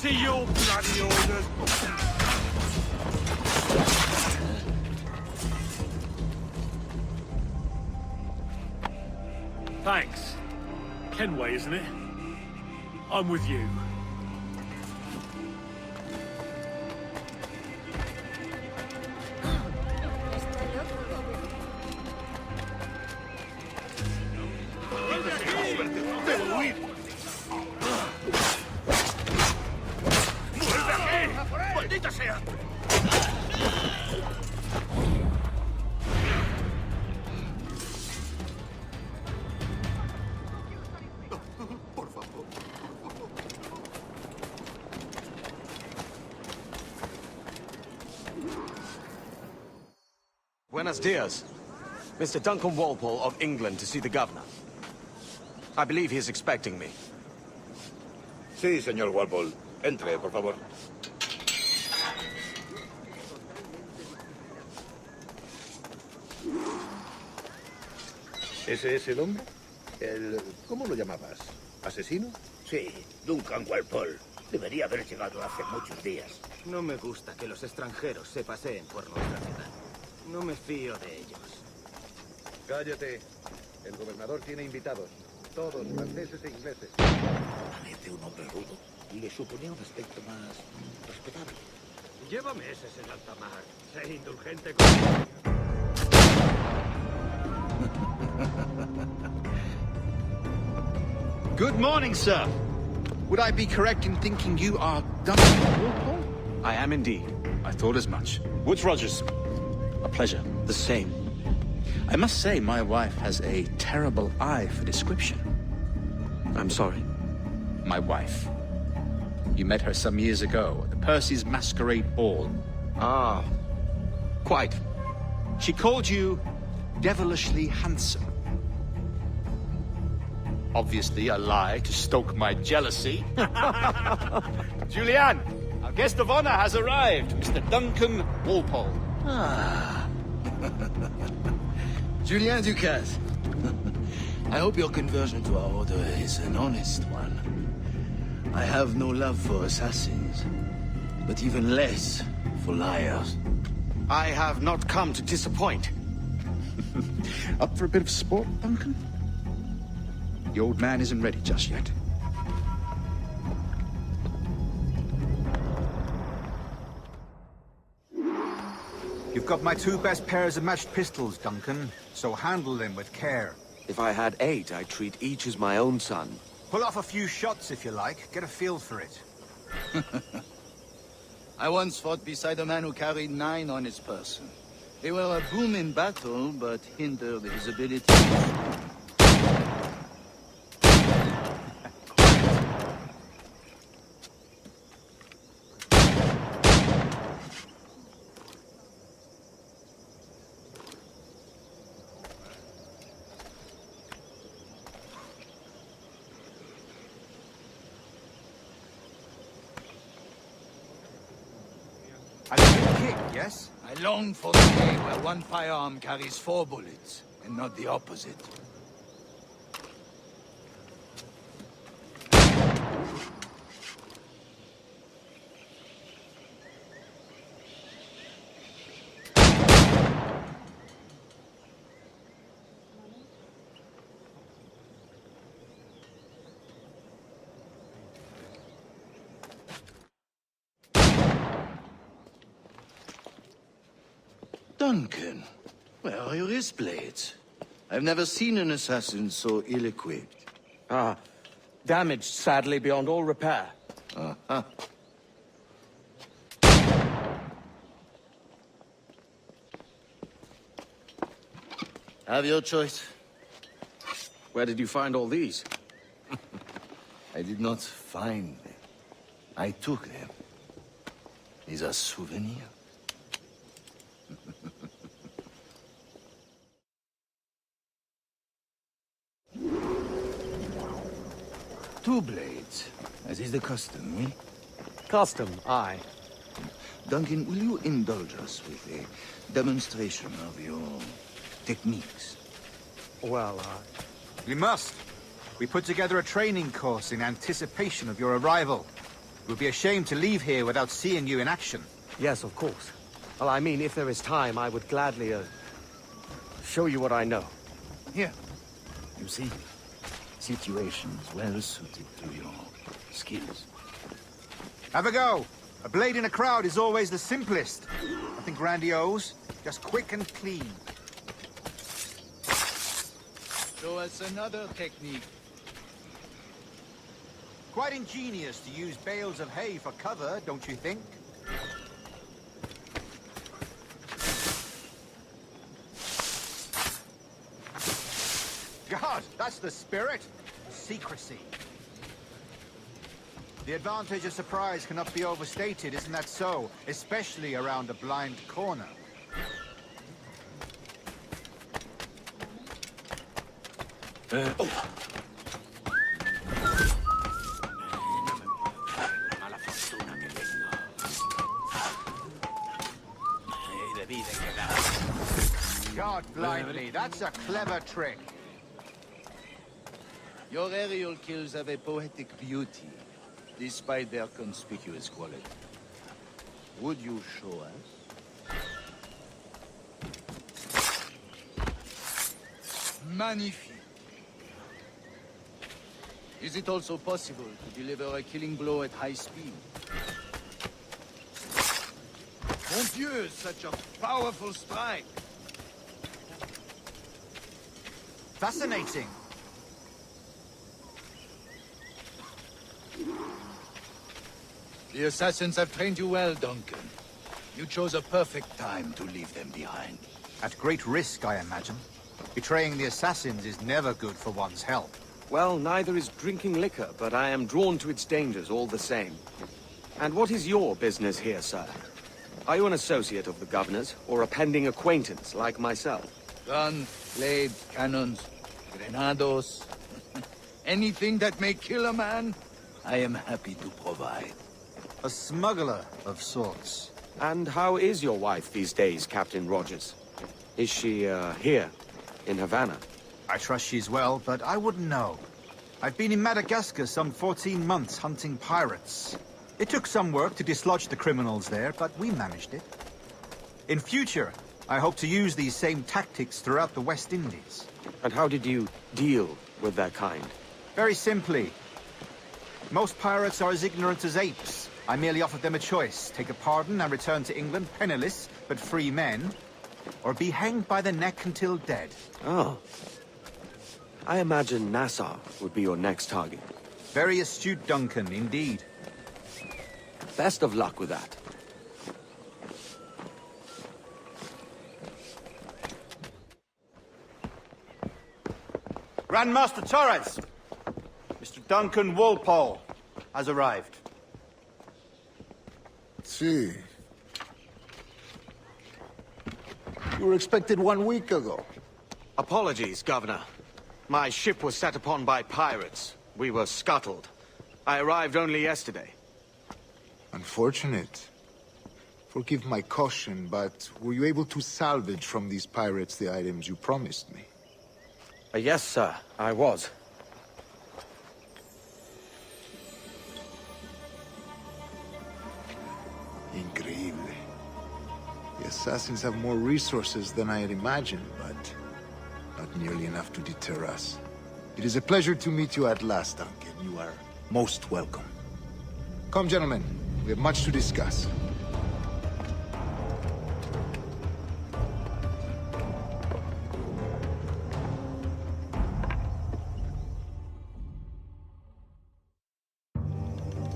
To your bloody orders! Thanks. Kenway, isn't it? I'm with you. Buenos dias. Mr. Duncan Walpole of England to see the governor. I believe he is expecting me. Sí, señor Walpole. Entre, por favor. ¿Ese es el hombre? ¿Cómo lo llamabas? ¿Asesino? Sí, Duncan Walpole. Debería haber llegado hace muchos días. No me gusta que los extranjeros se paseen por nuestra ciudad. No me fío de ellos. Cállate. El gobernador tiene invitados. Todos franceses e ingleses. Parece un hombre rudo. Le suponía un aspecto más respetable. Llévame ese en alta mar. Sé indulgente conmigo. Good morning, sir. Would I be correct in thinking you are Duncan Walpole? I am indeed. I thought as much. Woods Rogers. A pleasure. The same. I must say, my wife has a terrible eye for description. I'm sorry. My wife. You met her some years ago at the Percy's Masquerade Ball. Ah, quite. She called you devilishly handsome. Obviously a lie to stoke my jealousy. Julianne, our guest of honor has arrived, Mr. Duncan Walpole. Ah. Julien Ducasse. I hope your conversion to our order is an honest one. I have no love for assassins, but even less for liars. I have not come to disappoint. Up for a bit of sport, Duncan? The old man isn't ready just yet. You've got my two best pairs of matched pistols, Duncan, so handle them with care. If I had 8, I'd treat each as my own son. Pull off a few shots if you like, get a feel for it. I once fought beside a man who carried 9 on his person. They were a boom in battle, but hindered his ability to shoot. A little kick, yes? I long for the day where one firearm carries 4 bullets, and not the opposite. Duncan, where are your wrist blades? I've never seen an assassin so ill-equipped. Ah, damaged sadly beyond all repair. Uh-huh. Have your choice. Where did you find all these? I did not find them. I took them. These are souvenirs. Two blades, as is the custom, eh? Custom, aye. Duncan, will you indulge us with a demonstration of your techniques? Well, We must. We put together a training course in anticipation of your arrival. It would be a shame to leave here without seeing you in action. yes, of course. Well, I mean, if there is time, I would gladly, show you what I know. Here. You see? Situations well suited to your skills. Have a go. A blade in a crowd is always the simplest. Nothing grandiose, just quick and clean. Show us another technique. Quite ingenious to use bales of hay for cover, don't you think? God, that's the spirit. Secrecy. The advantage of surprise cannot be overstated, isn't that so? Especially around a blind corner. Mala fortuna que tengo. Debí de quedar. God blind me, that's a clever trick. Your aerial kills have a poetic beauty, despite their conspicuous quality. Would you show us? Magnifique. Is it also possible to deliver a killing blow at high speed? Mon Dieu, such a powerful strike! Fascinating. The assassins have trained you well, Duncan. You chose a perfect time to leave them behind. At great risk, I imagine. Betraying the assassins is never good for one's health. Well, neither is drinking liquor, but I am drawn to its dangers all the same. And what is your business here, sir? Are you an associate of the governor's, or a pending acquaintance like myself? Guns, blades, cannons, grenados. Anything that may kill a man, I am happy to provide. A smuggler of sorts. And how is your wife these days, Captain Rogers? Is she, here, in Havana? I trust she's well, but I wouldn't know. I've been in Madagascar some 14 months hunting pirates. It took some work to dislodge the criminals there, but we managed it. In future, I hope to use these same tactics throughout the West Indies. And how did you deal with their kind? Very simply. Most pirates are as ignorant as apes. I merely offered them a choice. Take a pardon and return to England penniless, but free men, or be hanged by the neck until dead. Oh. I imagine Nassau would be your next target. Very astute, Duncan, indeed. Best of luck with that. Grandmaster Torres! Mr. Duncan Walpole has arrived. See. You were expected 1 week ago. Apologies, Governor. My ship was set upon by pirates. We were scuttled. I arrived only yesterday. Unfortunate. Forgive my caution, but were you able to salvage from these pirates the items you promised me? Yes, sir, I was. Increíble. The assassins have more resources than I had imagined, but not nearly enough to deter us. It is a pleasure to meet you at last, Duncan. You are most welcome. Come, gentlemen. We have much to discuss.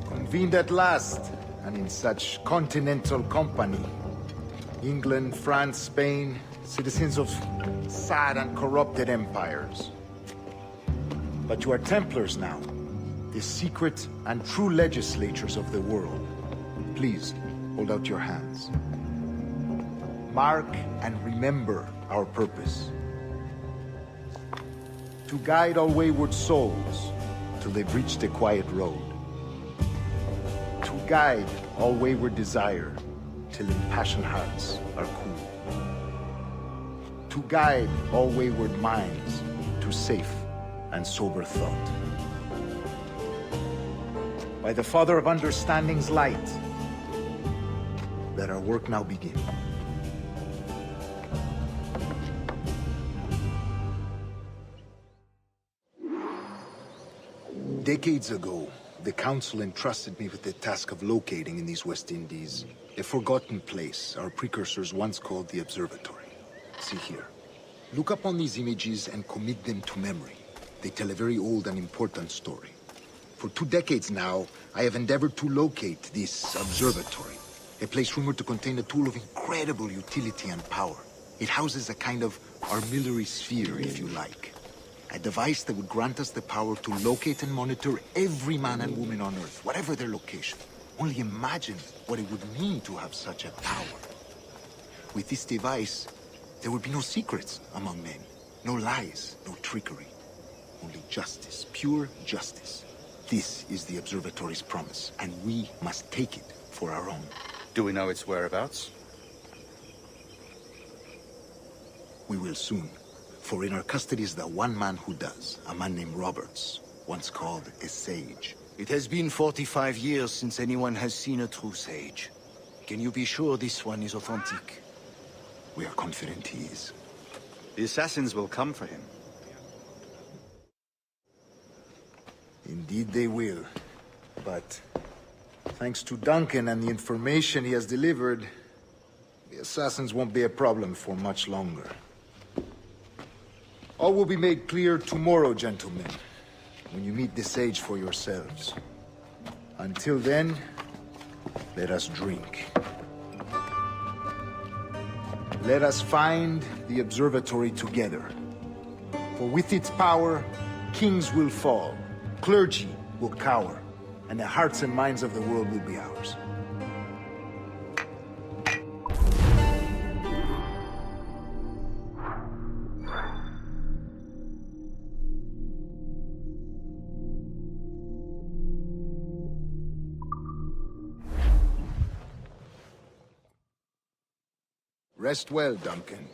Convened at last, and in such continental company. England, France, Spain, citizens of sad and corrupted empires. But you are Templars now, the secret and true legislators of the world. Please, hold out your hands. Mark and remember our purpose. To guide all wayward souls till they've reached a quiet road. To guide all wayward desire till impassioned hearts are cool. To guide all wayward minds to safe and sober thought. By the Father of Understanding's light, let our work now begin. Decades ago, the Council entrusted me with the task of locating in these West Indies a forgotten place our precursors once called the Observatory. See here. Look up on these images and commit them to memory. They tell a very old and important story. For 2 decades now, I have endeavored to locate this observatory, a place rumored to contain a tool of incredible utility and power. It houses a kind of armillary sphere, if you like. A device that would grant us the power to locate and monitor every man and woman on Earth, whatever their location. Only imagine what it would mean to have such a power. With this device, there would be no secrets among men, no lies, no trickery. Only justice, pure justice. This is the observatory's promise, and we must take it for our own. Do we know its whereabouts? We will soon. For in our custody is the one man who does, a man named Roberts, once called a sage. It has been 45 years since anyone has seen a true sage. Can you be sure this one is authentic? We are confident he is. The assassins will come for him. Indeed they will. But thanks to Duncan and the information he has delivered, the assassins won't be a problem for much longer. All will be made clear tomorrow, gentlemen, when you meet the sage for yourselves. Until then, let us drink. Let us find the observatory together. For with its power, kings will fall, clergy will cower, and the hearts and minds of the world will be ours. Rest well, Duncan.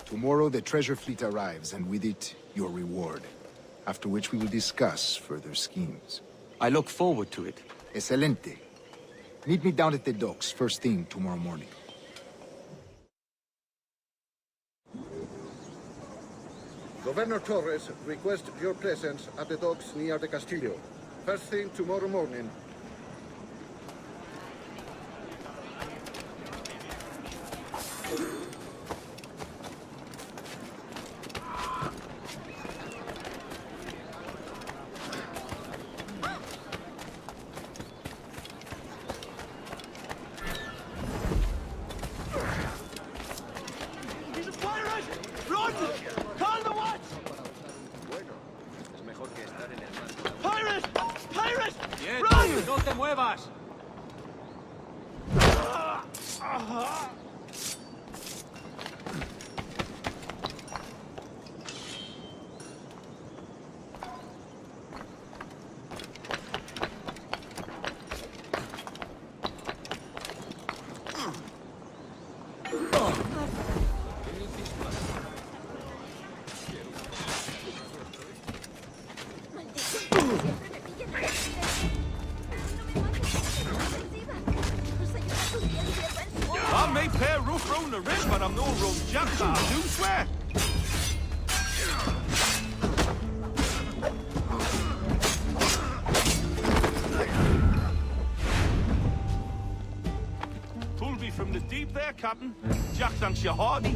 Tomorrow the treasure fleet arrives, and with it, your reward. After which we will discuss further schemes. I look forward to it. Excelente. Meet me down at the docks first thing tomorrow morning. Governor Torres requests your presence at the docks near the Castillo. First thing tomorrow morning. I may pair roof round the rim, but I'm no road jack, I do swear. Pulled me from the deep there, Captain. Jack thanks you hearty.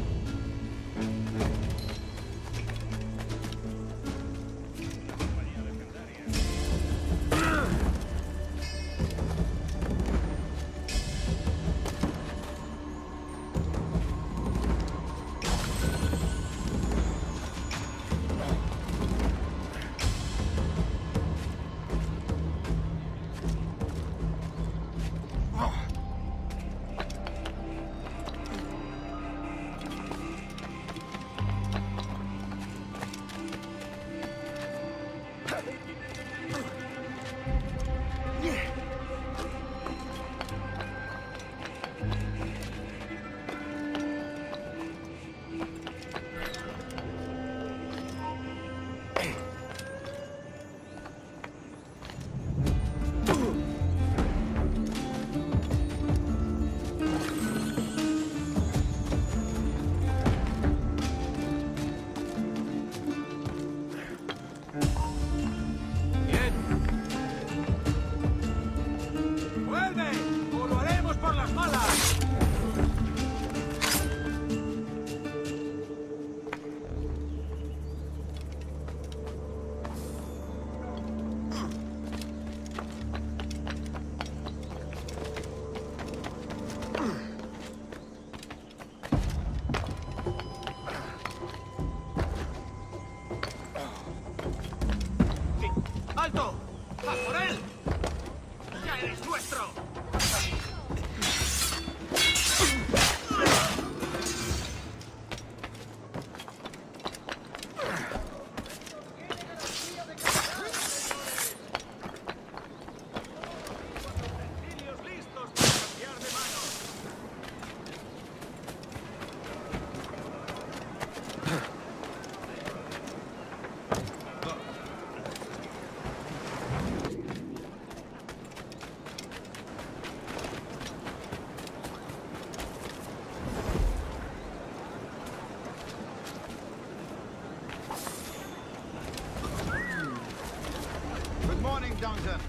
morning, Duncan.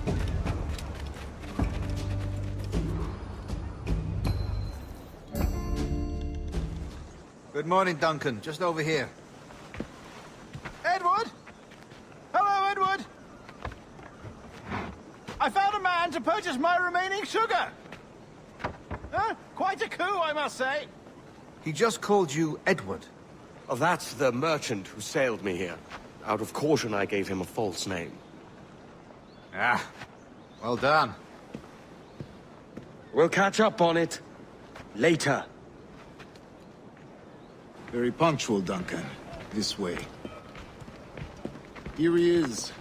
Good morning, Duncan. Just over here. Edward? Hello, Edward. I found a man to purchase my remaining sugar. Quite a coup, I must say. He just called you Edward. Oh, that's the merchant who sailed me here. Out of caution, I gave him a false name. Ah, well done. We'll catch up on it later. Very punctual, Duncan. This way. Here he is.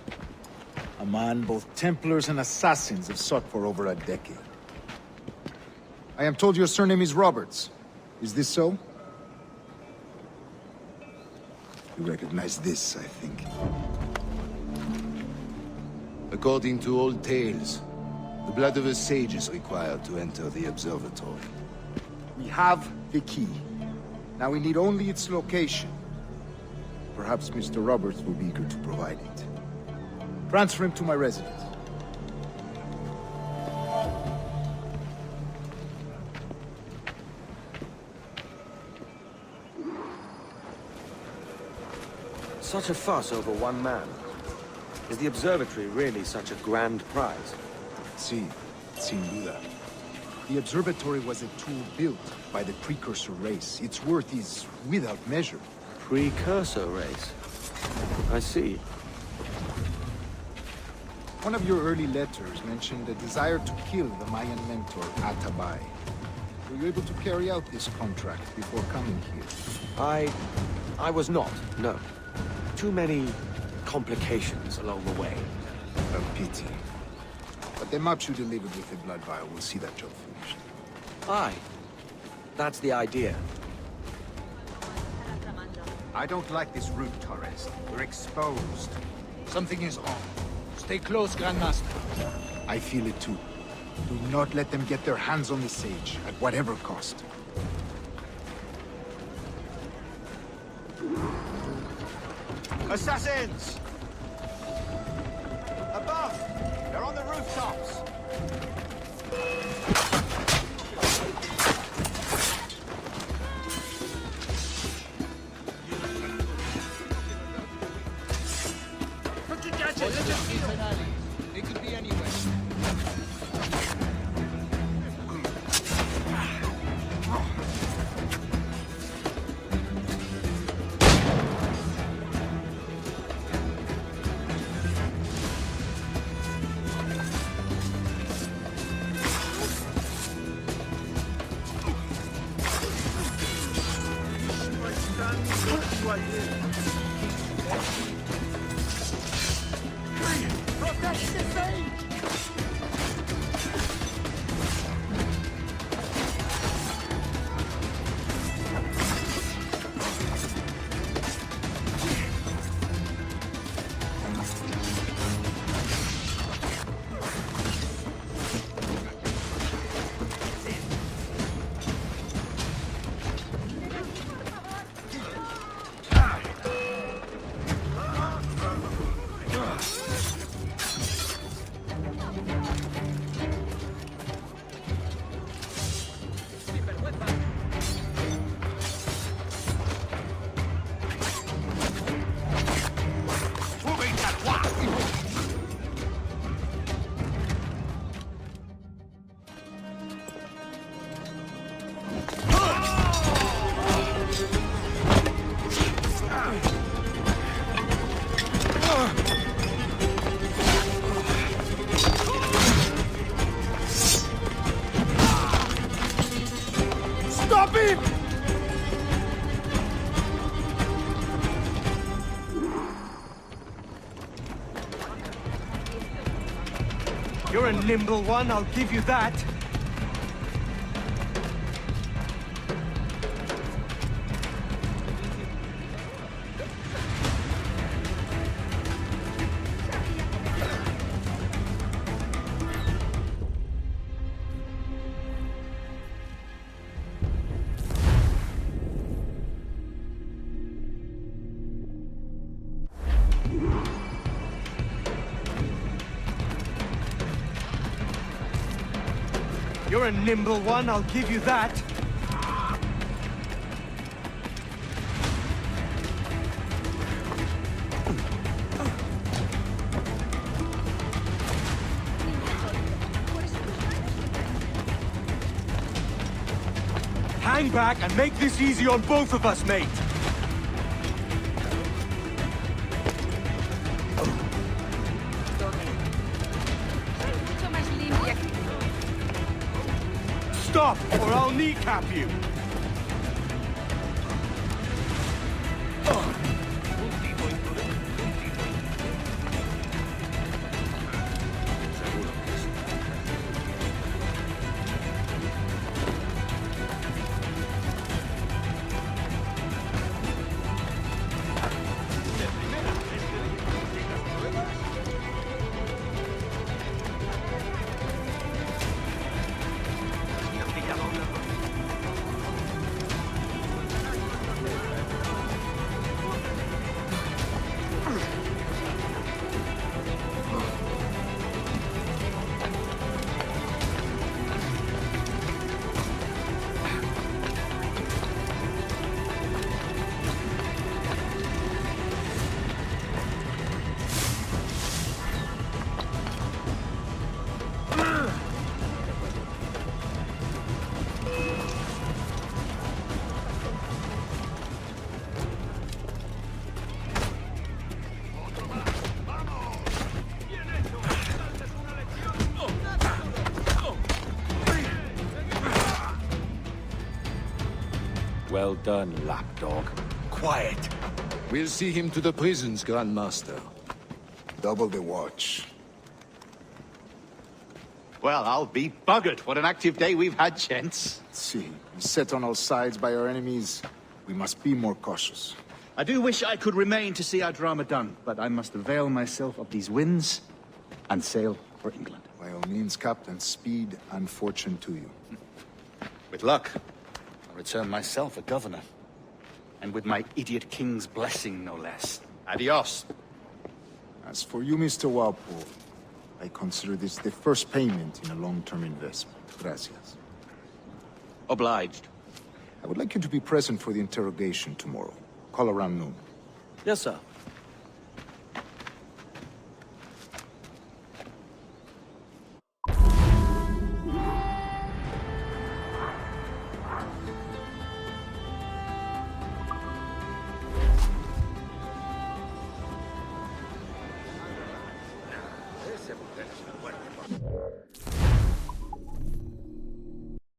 A man both Templars and Assassins have sought for over a decade. I am told your surname is Roberts. Is this so? You recognize this, I think. According to old tales, the blood of a sage is required to enter the observatory. We have the key. Now we need only its location. Perhaps Mr. Roberts will be eager to provide it. Transfer him to my residence. Such a fuss over one man. Is the observatory really such a grand prize? See, sin duda. The observatory was a tool built by the precursor race. Its worth is without measure. Precursor race. I see. One of your early letters mentioned a desire to kill the Mayan mentor, Atabai. Were you able to carry out this contract before coming here? I was not, no. Too many complications along the way. A pity. But the maps you delivered with the blood vial will see that job finished. Aye. That's the idea. I don't like this route, Torres. We're exposed. Something is wrong. Stay close, Grandmaster. I feel it too. Do not let them get their hands on the sage, at whatever cost. Assassins! Above! They're on the rooftops! They could be anywhere. You're a nimble one, I'll give you that. You're a nimble one, I'll give you that. Hang back and make this easy on both of us, mate. Stop, or I'll kneecap you! Well done, lapdog. Quiet. We'll see him to the prisons, Grandmaster. Double the watch. Well, I'll be buggered. What an active day we've had, gents. See, set on all sides by our enemies, we must be more cautious. I do wish I could remain to see our drama done, but I must avail myself of these winds and sail for England. By all means, Captain, speed and fortune to you. With luck, I'll return myself a governor. And with my idiot king's blessing, no less. Adios. As for you, Mr. Walpole, I consider this the first payment in a long-term investment. Gracias. Obliged. I would like you to be present for the interrogation tomorrow. Call around noon. Yes, sir. Ese mujer es una muerte.